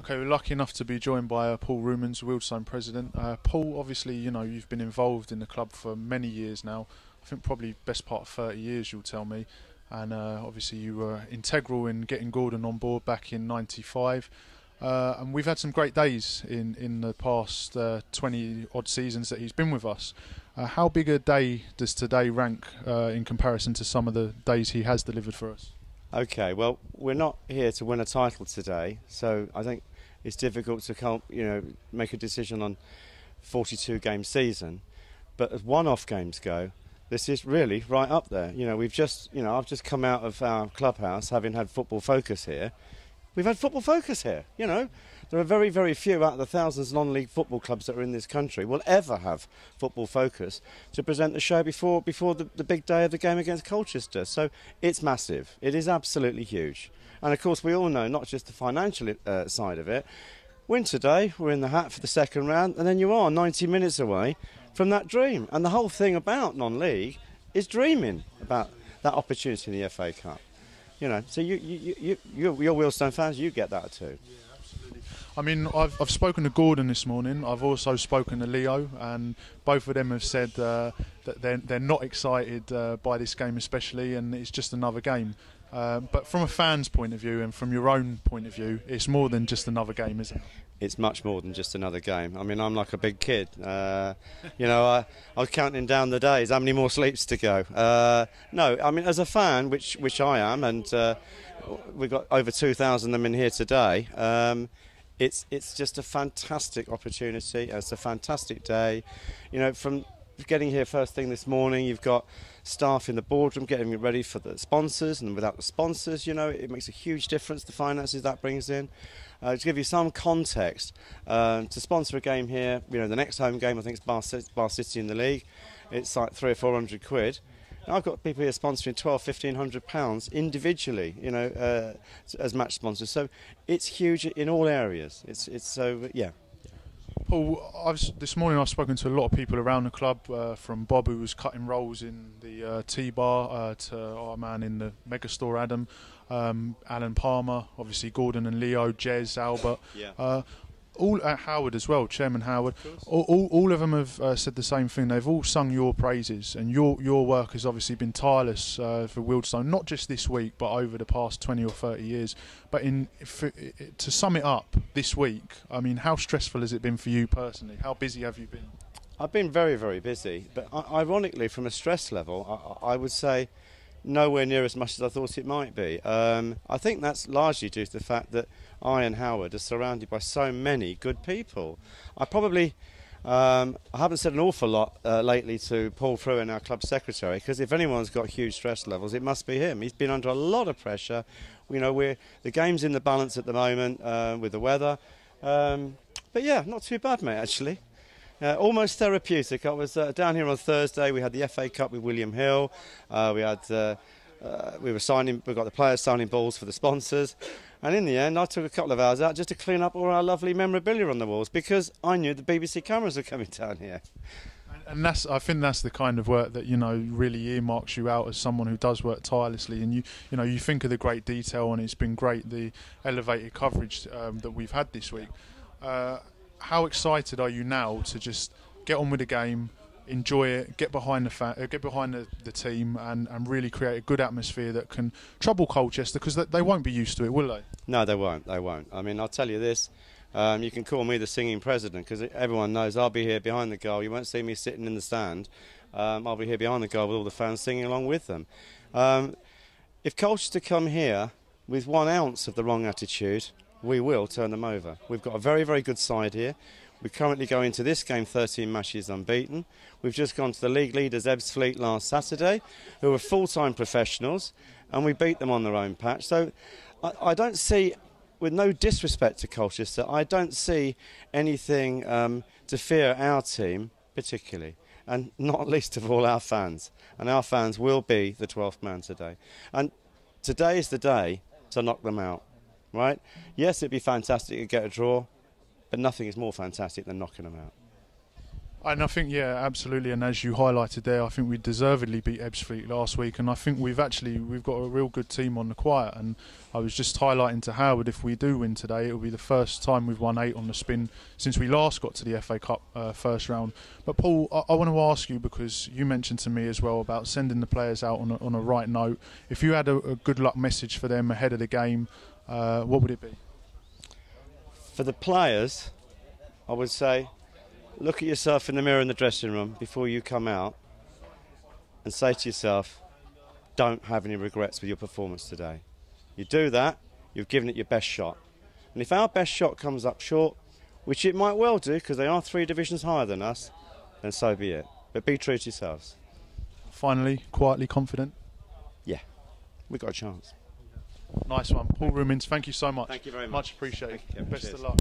Okay, we're lucky enough to be joined by Paul Rumens, Wealdstone president. Paul, obviously, you've been involved in the club for many years now. I think probably best part of 30 years, you'll tell me. And obviously you were integral in getting Gordon on board back in '95. And we've had some great days in the past 20 odd seasons that he's been with us. How big a day does today rank in comparison to some of the days he has delivered for us? Okay, well, we're not here to win a title today, so I think it's difficult to make a decision on 42 game season. But as one-off games go, this is really right up there. I've just come out of our clubhouse having had Football Focus here. We've had Football Focus here. There are very, very few out of the thousands of non-league football clubs that are in this country will ever have Football Focus to present the show before the big day of the game against Colchester. So it's massive. It is absolutely huge. And of course we all know not just the financial side of it. Win today, we're in the hat for the second round, and then you are 90 minutes away from that dream. And the whole thing about non-league is dreaming about that opportunity in the FA Cup. So you're Wealdstone fans, you get that too. Yeah, absolutely. I mean, I've spoken to Gordon this morning. I've also spoken to Leo, and both of them have said that they're not excited by this game especially, and it's just another game. But from a fan's point of view and from your own point of view, it's more than just another game, isn't it? It's much more than just another game. I mean, I'm like a big kid. I was counting down the days, how many more sleeps to go. No, I mean, as a fan, which I am, and we've got over 2,000 of them in here today, it's just a fantastic opportunity. It's a fantastic day. From getting here first thing this morning, you've got staff in the boardroom getting ready for the sponsors, and without the sponsors, it makes a huge difference, the finances that brings in. To give you some context, to sponsor a game here, the next home game I think is Bar City in the league, it's like 300 or 400 quid. And I've got people here sponsoring £1,200-1,500 individually, as match sponsors. So it's huge in all areas. It's so yeah. Paul, this morning I've spoken to a lot of people around the club, from Bob, who was cutting rolls in the T-bar, to our man in the megastore, Adam, Alan Palmer, obviously Gordon and Leo, Jez, Albert, all Howard as well, Chairman Howard. All of them have said the same thing. They've all sung your praises, and your work has obviously been tireless for Wealdstone, not just this week but over the past 20 or 30 years. But to sum it up this week, I mean, how stressful has it been for you personally? How busy have you been? I've been very, very busy, but ironically, from a stress level, I would say nowhere near as much as I thought it might be. I think that's largely due to the fact that I and Howard are surrounded by so many good people. I haven't said an awful lot lately to Paul Fruin, our club secretary, because if anyone's got huge stress levels, it must be him. He's been under a lot of pressure. The game's in the balance at the moment with the weather. But yeah, not too bad, mate, actually. Almost therapeutic. I was down here on Thursday. We had the FA Cup with William Hill. We got the players signing balls for the sponsors. And in the end, I took a couple of hours out just to clean up all our lovely memorabilia on the walls, because I knew the BBC cameras were coming down here. And I think that's the kind of work that really earmarks you out as someone who does work tirelessly. And you think of the great detail, and it's been great, the elevated coverage that we've had this week. How excited are you now to just get on with the game, enjoy it, get behind the team, and really create a good atmosphere that can trouble Colchester, because they won't be used to it, will they? No, they won't. I mean, I'll tell you this. You can call me the singing president, because everyone knows I'll be here behind the goal. You won't see me sitting in the stand. I'll be here behind the goal with all the fans singing along with them. If Colchester come here with 1 ounce of the wrong attitude, we will turn them over. We've got a very, very good side here. We currently go into this game 13 matches unbeaten. We've just gone to the league leaders Ebbsfleet last Saturday, who are full-time professionals, and we beat them on their own patch. So I don't see, with no disrespect to Colchester, I don't see anything to fear our team particularly, and not least of all our fans. And our fans will be the 12th man today. And today is the day to knock them out, right? Yes, it'd be fantastic to get a draw, but nothing is more fantastic than knocking them out. And I think, yeah, absolutely. And as you highlighted there, I think we deservedly beat Ebbsfleet last week. And I think we've got a real good team on the quiet. And I was just highlighting to Howard, if we do win today, it'll be the first time we've won 8 on the spin since we last got to the FA Cup first round. But Paul, I want to ask you, because you mentioned to me as well about sending the players out on a right note. If you had a good luck message for them ahead of the game, what would it be? For the players, I would say, look at yourself in the mirror in the dressing room before you come out and say to yourself, don't have any regrets with your performance today. You do that, you've given it your best shot. And if our best shot comes up short, which it might well do because they are 3 divisions higher than us, then so be it. But be true to yourselves. Finally, quietly confident? Yeah, we've got a chance. Nice one. Paul Rumens, thank you so much. Thank you very much. Much appreciated. Thank you, Kevin. Best Cheers. of luck.